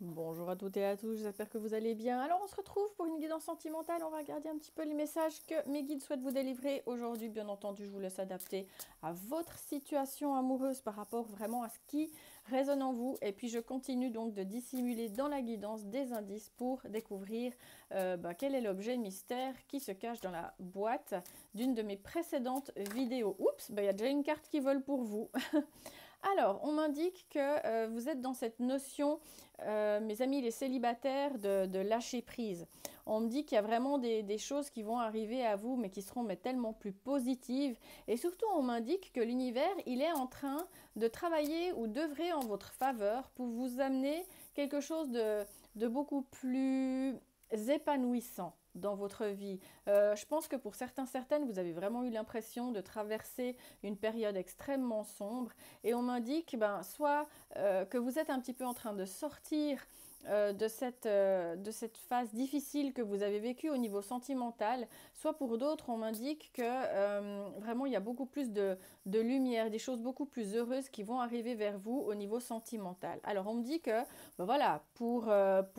Bonjour à toutes et à tous, j'espère que vous allez bien. Alors on se retrouve pour une guidance sentimentale, on va regarder un petit peu les messages que mes guides souhaitent vous délivrer. Aujourd'hui, bien entendu, je vous laisse adapter à votre situation amoureuse par rapport vraiment à ce qui résonne en vous. Et puis je continue donc de dissimuler dans la guidance des indices pour découvrir quel est l'objet mystère qui se cache dans la boîte d'une de mes précédentes vidéos. Oups, il y a déjà une carte qui vole pour vous. Alors, on m'indique que vous êtes dans cette notion, mes amis les célibataires, de lâcher prise. On me dit qu'il y a vraiment des choses qui vont arriver à vous, mais qui seront tellement plus positives. Et surtout, on m'indique que l'univers, il est en train de travailler ou d'œuvrer en votre faveur pour vous amener quelque chose de beaucoup plus épanouissant dans votre vie. Je pense que pour certaines, vous avez vraiment eu l'impression de traverser une période extrêmement sombre et on m'indique soit que vous êtes un petit peu en train de sortir de cette phase difficile que vous avez vécue au niveau sentimental, soit pour d'autres, on m'indique que vraiment il y a beaucoup plus de lumière, des choses beaucoup plus heureuses qui vont arriver vers vous au niveau sentimental. Alors on me dit que, voilà, pour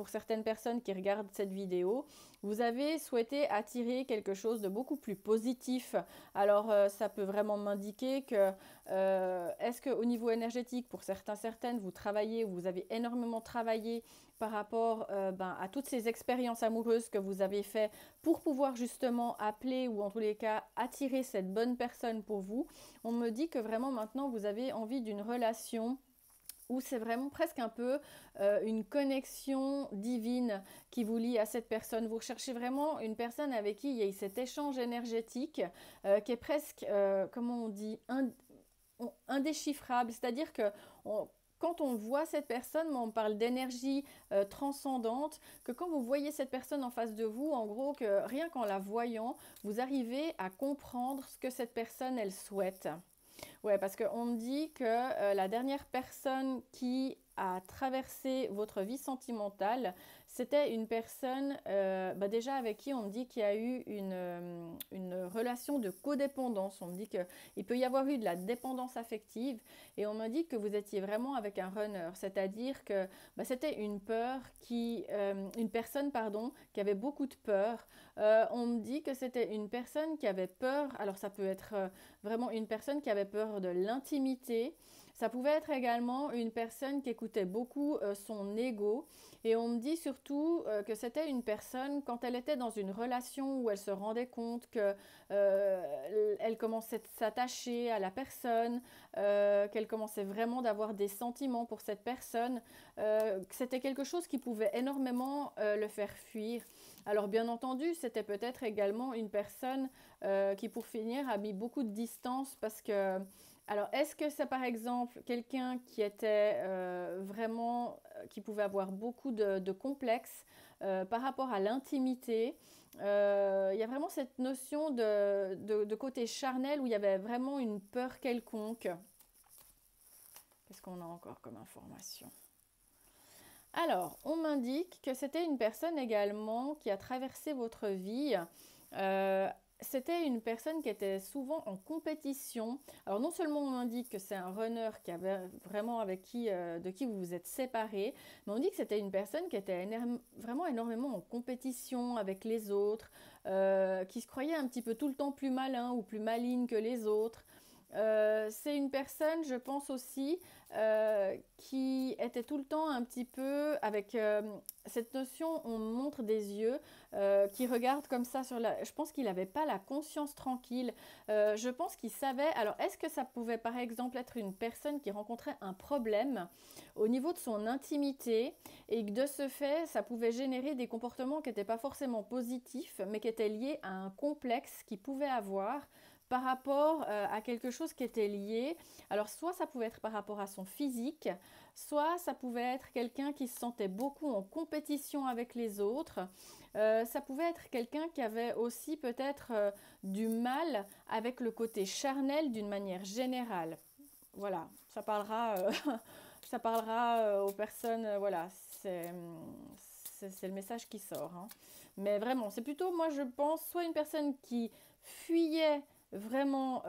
certaines personnes qui regardent cette vidéo, vous avez souhaité attirer quelque chose de beaucoup plus positif. Alors ça peut vraiment m'indiquer que est-ce qu'au niveau énergétique, pour certaines, vous travaillez, vous avez énormément travaillé par rapport à toutes ces expériences amoureuses que vous avez faites pour pouvoir justement appeler ou en tous les cas attirer cette bonne personne pour vous. On me dit que vraiment maintenant vous avez envie d'une relation où c'est vraiment presque un peu une connexion divine qui vous lie à cette personne. Vous recherchez vraiment une personne avec qui il y a cet échange énergétique qui est presque, comment on dit, indéchiffrable. C'est-à-dire que quand on voit cette personne, on parle d'énergie transcendante, que quand vous voyez cette personne en face de vous, en gros, que rien qu'en la voyant, vous arrivez à comprendre ce que cette personne, elle souhaite. Ouais, parce qu'on me dit que la dernière personne qui a traversé votre vie sentimentale, c'était une personne déjà avec qui on me dit qu'il y a eu une relation de codépendance. On me dit qu'il peut y avoir eu de la dépendance affective et on m'a dit que vous étiez vraiment avec un runner, c'est-à-dire que c'était une personne pardon, qui avait beaucoup de peur. On me dit que c'était une personne qui avait peur, alors ça peut être vraiment une personne qui avait peur de l'intimité. Ça pouvait être également une personne qui écoutait beaucoup son ego. Et on me dit surtout que c'était une personne, quand elle était dans une relation où elle se rendait compte que elle commençait à s'attacher à la personne, qu'elle commençait vraiment d'avoir des sentiments pour cette personne, que c'était quelque chose qui pouvait énormément le faire fuir. Alors bien entendu, c'était peut-être également une personne qui pour finir a mis beaucoup de distance parce que alors, est-ce que c'est par exemple quelqu'un qui était vraiment, qui pouvait avoir beaucoup de complexes par rapport à l'intimité. Il y a vraiment cette notion de côté charnel où il y avait vraiment une peur quelconque. Qu'est-ce qu'on a encore comme information? Alors, on m'indique que c'était une personne également qui a traversé votre vie. Euh, C'était une personne qui était souvent en compétition. Alors non seulement on m'indique que c'est un runner qui avait vraiment avec de qui vous vous êtes séparés, mais on dit que c'était une personne qui était vraiment énormément en compétition avec les autres, qui se croyait un petit peu tout le temps plus malin ou plus maligne que les autres. C'est une personne, je pense aussi, qui était tout le temps un petit peu avec cette notion, on montre des yeux, qui regardent comme ça sur la... Je pense qu'il n'avait pas la conscience tranquille. Je pense qu'il savait... Alors, est-ce que ça pouvait, par exemple, être une personne qui rencontrait un problème au niveau de son intimité et que de ce fait, ça pouvait générer des comportements qui n'étaient pas forcément positifs, mais qui étaient liés à un complexe qu'il pouvait avoir par rapport à quelque chose qui était lié. Alors soit ça pouvait être par rapport à son physique, soit ça pouvait être quelqu'un qui se sentait beaucoup en compétition avec les autres. Ça pouvait être quelqu'un qui avait aussi peut-être du mal avec le côté charnel d'une manière générale. Voilà, ça parlera, ça parlera aux personnes, voilà, c'est le message qui sort. Hein. Mais vraiment, c'est plutôt, moi je pense, soit une personne qui fuyait vraiment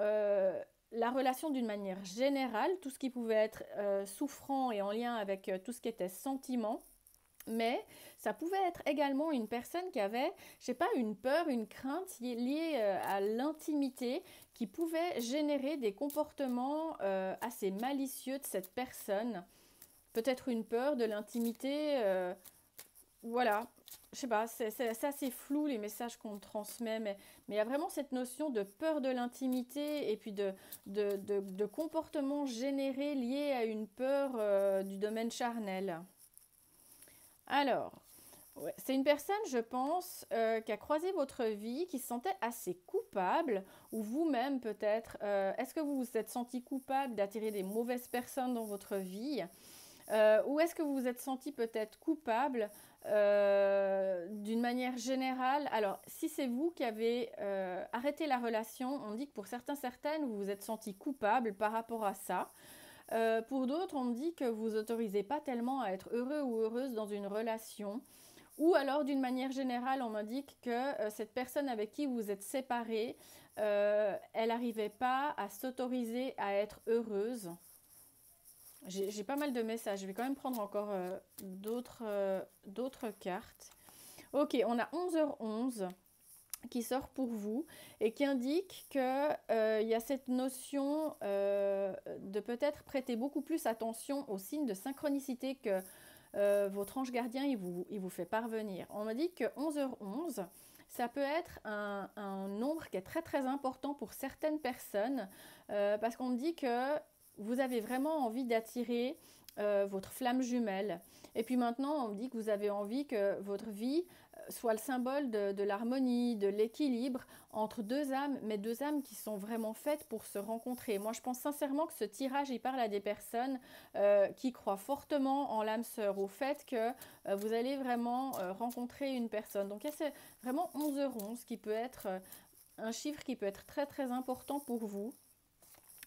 la relation d'une manière générale, tout ce qui pouvait être souffrant et en lien avec tout ce qui était sentiment, Mais ça pouvait être également une personne qui avait, je sais pas, une peur, une crainte liée à l'intimité qui pouvait générer des comportements assez malicieux de cette personne. Peut-être une peur de l'intimité, voilà. Je sais pas, c'est assez flou les messages qu'on transmet, mais il y a vraiment cette notion de peur de l'intimité et puis de comportements générés liés à une peur du domaine charnel. Alors, ouais, c'est une personne, je pense, qui a croisé votre vie, qui se sentait assez coupable, ou vous-même peut-être. Est-ce que vous vous êtes senti coupable d'attirer des mauvaises personnes dans votre vie? Ou est-ce que vous vous êtes senti peut-être coupable d'une manière générale? Alors, si c'est vous qui avez arrêté la relation, on dit que pour certains, certaines, vous vous êtes senti coupable par rapport à ça. Pour d'autres, on dit que vous autorisez pas tellement à être heureux ou heureuse dans une relation. Ou alors, d'une manière générale, on m'indique que cette personne avec qui vous êtes séparés, elle n'arrivait pas à s'autoriser à être heureuse. J'ai pas mal de messages. Je vais quand même prendre encore d'autres cartes. Ok, on a 11h11 qui sort pour vous et qui indique que y a cette notion de peut-être prêter beaucoup plus attention aux signes de synchronicité que votre ange gardien il vous fait parvenir. On m'a dit que 11h11, ça peut être un nombre qui est très très important pour certaines personnes parce qu'on me dit que vous avez vraiment envie d'attirer votre flamme jumelle. Et puis maintenant, on me dit que vous avez envie que votre vie soit le symbole de l'harmonie, de l'équilibre entre deux âmes, mais deux âmes qui sont vraiment faites pour se rencontrer. Moi, je pense sincèrement que ce tirage, il parle à des personnes qui croient fortement en l'âme sœur, au fait que vous allez vraiment rencontrer une personne. Donc, c'est vraiment 11h11 qui peut être un chiffre qui peut être très, très important pour vous.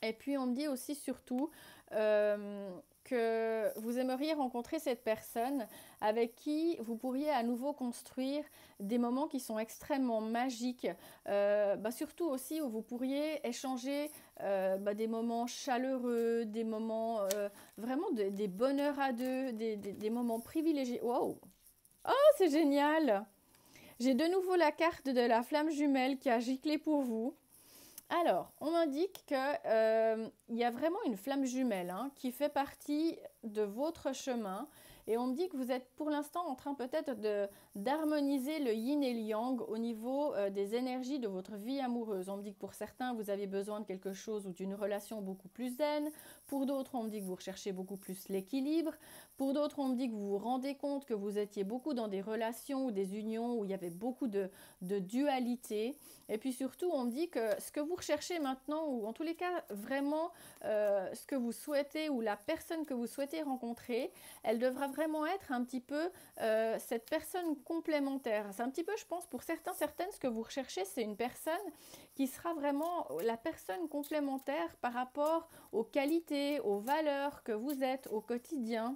Et puis on me dit aussi surtout que vous aimeriez rencontrer cette personne avec qui vous pourriez à nouveau construire des moments qui sont extrêmement magiques. Surtout aussi où vous pourriez échanger des moments chaleureux, des moments vraiment des bonheurs à deux, des moments privilégiés. Wow! Oh, c'est génial! J'ai de nouveau la carte de la flamme jumelle qui a giclé pour vous. Alors, on m'indique qu'il y a vraiment une flamme jumelle qui fait partie de votre chemin et on me dit que vous êtes pour l'instant en train peut-être d'harmoniser le yin et le yang au niveau des énergies de votre vie amoureuse. On me dit que pour certains, vous avez besoin de quelque chose ou d'une relation beaucoup plus zen. Pour d'autres, on me dit que vous recherchez beaucoup plus l'équilibre. Pour d'autres, on me dit que vous vous rendez compte que vous étiez beaucoup dans des relations ou des unions où il y avait beaucoup de dualité. Et puis surtout, on me dit que ce que vous recherchez maintenant, ou en tous les cas, vraiment ce que vous souhaitez ou la personne que vous souhaitez rencontrer, elle devra vraiment être un petit peu cette personne complémentaire. C'est un petit peu, je pense, pour certains, certaines, ce que vous recherchez, c'est une personne qui sera vraiment la personne complémentaire par rapport aux qualités, aux valeurs que vous êtes au quotidien.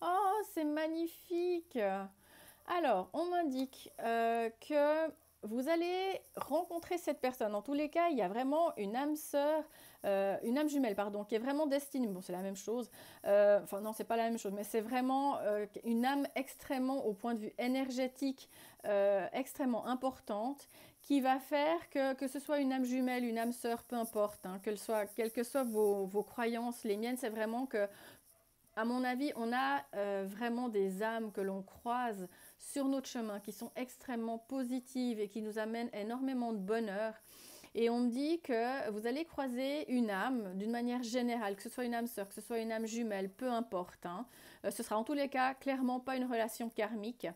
Oh, c'est magnifique! Alors, on m'indique que vous allez rencontrer cette personne. En tous les cas, il y a vraiment une âme sœur, une âme jumelle, pardon, qui est vraiment destinée. Bon, c'est la même chose. Enfin, non, c'est pas la même chose, mais c'est vraiment une âme extrêmement, au point de vue énergétique, extrêmement importante, qui va faire que ce soit une âme jumelle, une âme sœur, peu importe, quelles que soient vos croyances, les miennes, c'est vraiment que à mon avis, on a vraiment des âmes que l'on croise sur notre chemin qui sont extrêmement positives et qui nous amènent énormément de bonheur. Et on me dit que vous allez croiser une âme d'une manière générale, que ce soit une âme sœur, que ce soit une âme jumelle, peu importe. Ce sera en tous les cas clairement pas une relation karmique.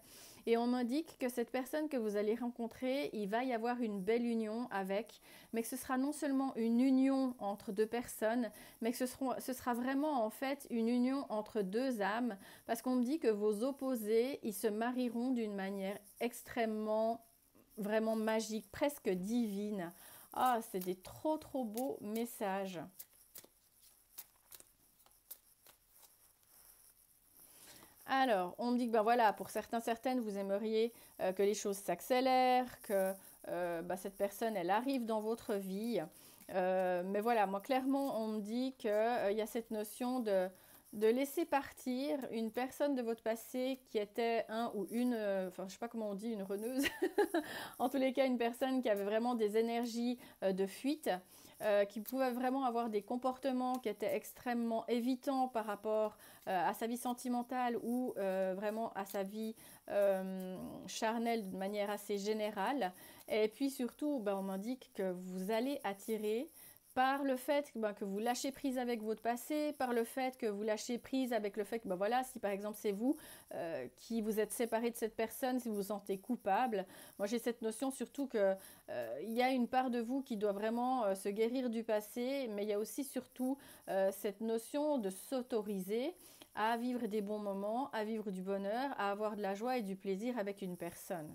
Et on m'indique que cette personne que vous allez rencontrer, il va y avoir une belle union avec, mais que ce sera non seulement une union entre deux personnes, mais que ce sera vraiment en fait une union entre deux âmes, parce qu'on me dit que vos opposés, ils se marieront d'une manière extrêmement, vraiment magique, presque divine. Ah, c'est des trop trop beaux messages. Alors, on me dit que voilà, pour certains, certaines, vous aimeriez que les choses s'accélèrent, que cette personne, elle arrive dans votre vie. Mais voilà, moi, clairement, on me dit qu'il y a cette notion de laisser partir une personne de votre passé qui était un ou une, enfin je sais pas comment on dit, une reneuse, en tous les cas une personne qui avait vraiment des énergies de fuite, qui pouvait vraiment avoir des comportements qui étaient extrêmement évitants par rapport à sa vie sentimentale ou vraiment à sa vie charnelle de manière assez générale. Et puis surtout, ben, on m'indique que vous allez attirer par le fait que vous lâchez prise avec votre passé, par le fait que vous lâchez prise avec le fait que, ben voilà, si par exemple c'est vous qui vous êtes séparé de cette personne, si vous vous sentez coupable, moi j'ai cette notion surtout que il y a une part de vous qui doit vraiment se guérir du passé, mais il y a aussi surtout cette notion de s'autoriser à vivre des bons moments, à vivre du bonheur, à avoir de la joie et du plaisir avec une personne.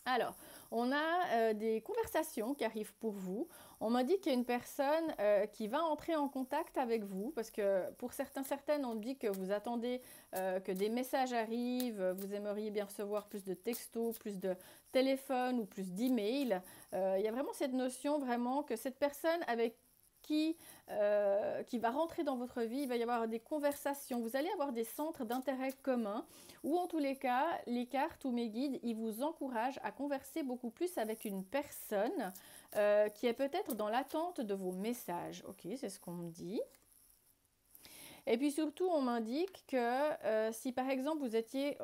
Alors, on a des conversations qui arrivent pour vous. On m'a dit qu'il y a une personne qui va entrer en contact avec vous parce que pour certaines, on dit que vous attendez que des messages arrivent, vous aimeriez bien recevoir plus de textos, plus de téléphones ou plus d'emails. Il y a vraiment cette notion vraiment que cette personne avec qui va rentrer dans votre vie, il va y avoir des conversations, vous allez avoir des centres d'intérêt communs, ou en tous les cas, les cartes ou mes guides, ils vous encouragent à converser beaucoup plus avec une personne qui est peut-être dans l'attente de vos messages. Ok, c'est ce qu'on me dit. Et puis surtout, on m'indique que si par exemple vous étiez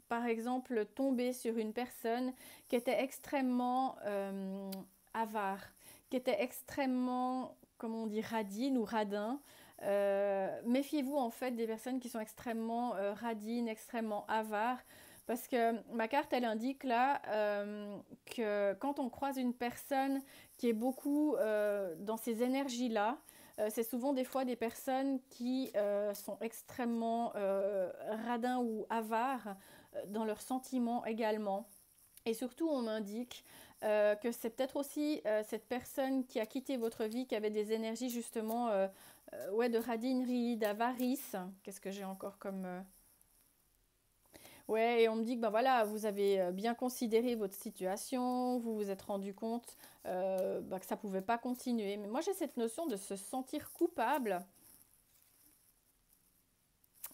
par exemple tombé sur une personne qui était extrêmement avare, qui était extrêmement, comment on dit, radine ou radin. Méfiez-vous en fait des personnes qui sont extrêmement radines, extrêmement avares, parce que ma carte elle indique là que quand on croise une personne qui est beaucoup dans ces énergies-là, c'est souvent des fois des personnes qui sont extrêmement radins ou avares dans leurs sentiments également. Et surtout, on m'indique que c'est peut-être aussi cette personne qui a quitté votre vie, qui avait des énergies justement ouais, de radinerie, d'avarice. Qu'est-ce que j'ai encore comme... Ouais, et on me dit que ben voilà, vous avez bien considéré votre situation, vous vous êtes rendu compte que ça ne pouvait pas continuer. Mais moi, j'ai cette notion de se sentir coupable.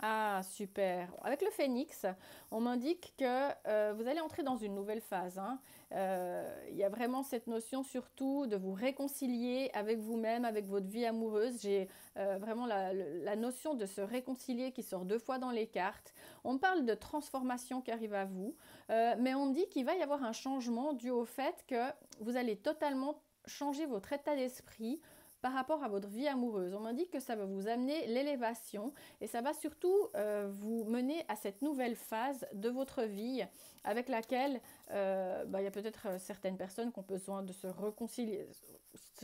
Ah, super. Avec le phénix, on m'indique que vous allez entrer dans une nouvelle phase, hein. Il y a vraiment cette notion surtout de vous réconcilier avec vous-même, avec votre vie amoureuse. J'ai vraiment la notion de se réconcilier qui sort deux fois dans les cartes. On parle de transformation qui arrive à vous, mais on dit qu'il va y avoir un changement dû au fait que vous allez totalement changer votre état d'esprit par rapport à votre vie amoureuse. On m'indique que ça va vous amener l'élévation et ça va surtout vous mener à cette nouvelle phase de votre vie avec laquelle il y a peut-être certaines personnes qui ont besoin de se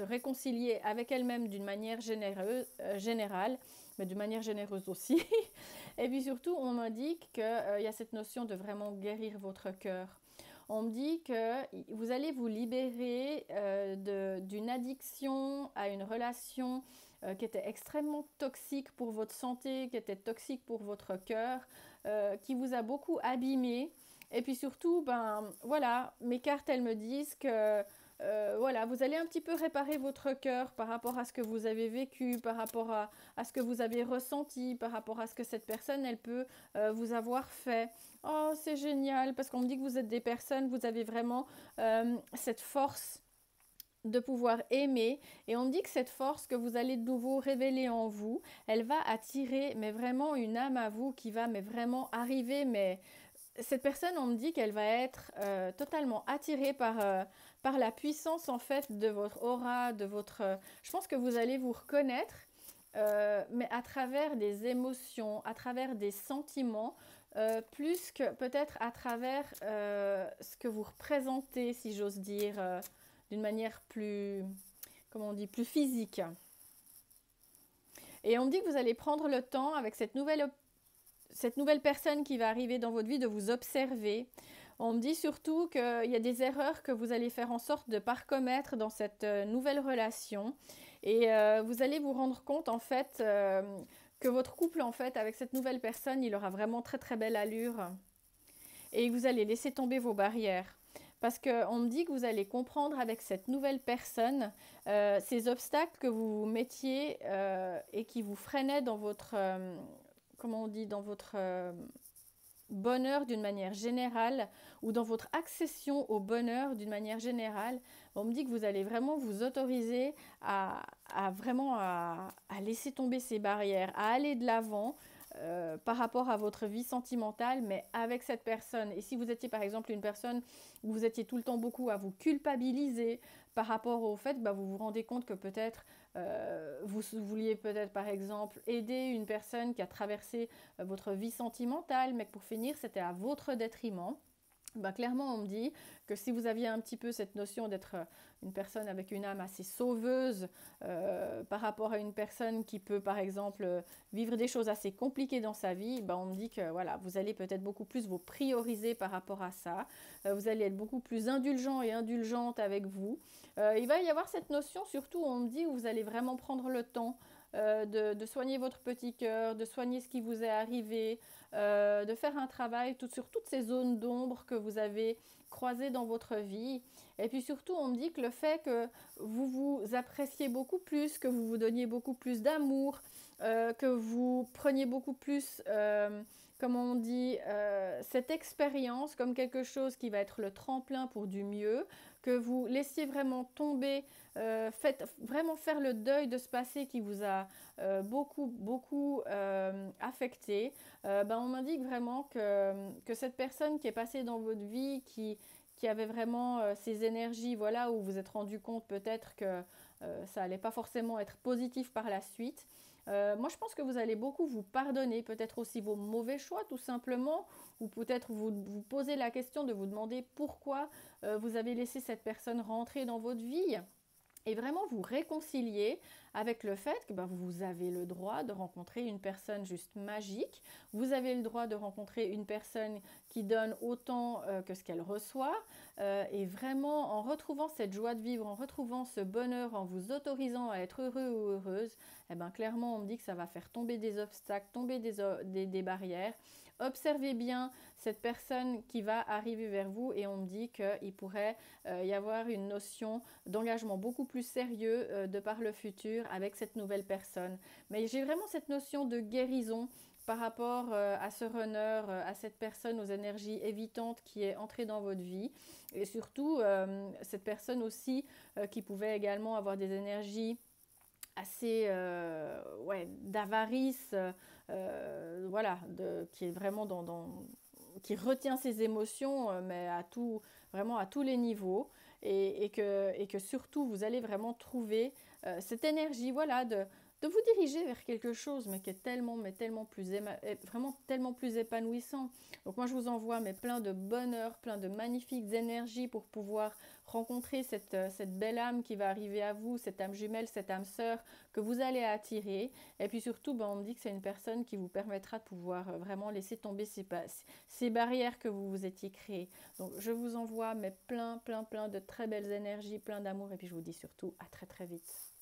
réconcilier avec elles-mêmes d'une manière générale, mais d'une manière généreuse aussi. Et puis surtout, on m'indique qu'il y a cette notion de vraiment guérir votre cœur. On me dit que vous allez vous libérer d'une addiction à une relation qui était extrêmement toxique pour votre santé, qui était toxique pour votre cœur, qui vous a beaucoup abîmé. Et puis surtout, ben voilà, mes cartes elles me disent que voilà, vous allez un petit peu réparer votre cœur par rapport à ce que vous avez vécu, par rapport à ce que vous avez ressenti, par rapport à ce que cette personne elle peut vous avoir fait. Oh, c'est génial, parce qu'on me dit que vous êtes des personnes, vous avez vraiment cette force de pouvoir aimer et on me dit que cette force que vous allez de nouveau révéler en vous, elle va attirer mais vraiment une âme à vous qui va mais vraiment arriver mais cette personne on me dit qu'elle va être totalement attirée par la puissance en fait de votre aura, de votre... je pense que vous allez vous reconnaître mais à travers des émotions, à travers des sentiments plus que peut-être à travers ce que vous représentez, si j'ose dire, d'une manière plus, comment on dit, plus physique. Et on me dit que vous allez prendre le temps avec cette nouvelle personne qui va arriver dans votre vie de vous observer. On me dit surtout qu'il y a des erreurs que vous allez faire en sorte de ne pas commettre dans cette nouvelle relation. Et vous allez vous rendre compte en fait que votre couple en fait avec cette nouvelle personne, il aura vraiment très très belle allure. Et vous allez laisser tomber vos barrières. parce qu'on me dit que vous allez comprendre avec cette nouvelle personne ces obstacles que vous vous mettiez et qui vous freinaient dans votre, comment on dit, dans votre bonheur d'une manière générale ou dans votre accession au bonheur d'une manière générale. On me dit que vous allez vraiment vous autoriser à laisser tomber ces barrières, à aller de l'avant par rapport à votre vie sentimentale, mais avec cette personne. Et si vous étiez par exemple une personne où vous étiez tout le temps beaucoup à vous culpabiliser par rapport au fait, vous vous rendez compte que peut-être vous vouliez peut-être par exemple aider une personne qui a traversé votre vie sentimentale, mais que pour finir c'était à votre détriment. Clairement, on me dit que si vous aviez un petit peu cette notion d'être une personne avec une âme assez sauveuse par rapport à une personne qui peut, par exemple, vivre des choses assez compliquées dans sa vie, on me dit que voilà, vous allez peut-être beaucoup plus vous prioriser par rapport à ça. Vous allez être beaucoup plus indulgent et indulgente avec vous. Il va y avoir cette notion, surtout, on me dit, où vous allez vraiment prendre le temps de soigner votre petit cœur, de soigner ce qui vous est arrivé, de faire un travail sur toutes ces zones d'ombre que vous avez croisées dans votre vie. Et puis surtout, on me dit que le fait que vous vous appréciez beaucoup plus, que vous vous donniez beaucoup plus d'amour, que vous preniez beaucoup plus, comme on dit, cette expérience comme quelque chose qui va être le tremplin pour du mieux, que vous laissiez vraiment tomber, faites vraiment faire le deuil de ce passé qui vous a beaucoup affecté. On m'indique vraiment que cette personne qui est passée dans votre vie, qui avait vraiment ces énergies, voilà, où vous vous êtes rendu compte peut-être que ça n'allait pas forcément être positif par la suite. Moi, je pense que vous allez beaucoup vous pardonner, peut-être aussi vos mauvais choix, tout simplement, ou peut-être vous poser la question de vous demander pourquoi vous avez laissé cette personne rentrer dans votre vie. Et vraiment vous réconcilier avec le fait que vous avez le droit de rencontrer une personne juste magique. Vous avez le droit de rencontrer une personne qui donne autant que ce qu'elle reçoit. Et vraiment, en retrouvant cette joie de vivre, en retrouvant ce bonheur, en vous autorisant à être heureux ou heureuse, clairement, on me dit que ça va faire tomber des obstacles, tomber des barrières. Observez bien cette personne qui va arriver vers vous et on me dit qu'il pourrait y avoir une notion d'engagement beaucoup plus sérieux de par le futur avec cette nouvelle personne. Mais j'ai vraiment cette notion de guérison par rapport à ce runner, à cette personne aux énergies évitantes qui est entrée dans votre vie. Et surtout, cette personne aussi qui pouvait également avoir des énergies assez d'avarice, voilà, qui est vraiment qui retient ses émotions, mais vraiment à tous les niveaux, et que surtout vous allez vraiment trouver cette énergie, voilà, de vous diriger vers quelque chose, mais qui est vraiment tellement plus épanouissant. Donc moi je vous envoie plein de bonheur, plein de magnifiques énergies pour pouvoir rencontrer cette belle âme qui va arriver à vous, cette âme jumelle, cette âme sœur que vous allez attirer. Et puis surtout, on me dit que c'est une personne qui vous permettra de pouvoir vraiment laisser tomber ces barrières que vous vous étiez créées. Donc je vous envoie plein de très belles énergies, plein d'amour, et puis je vous dis surtout à très très vite.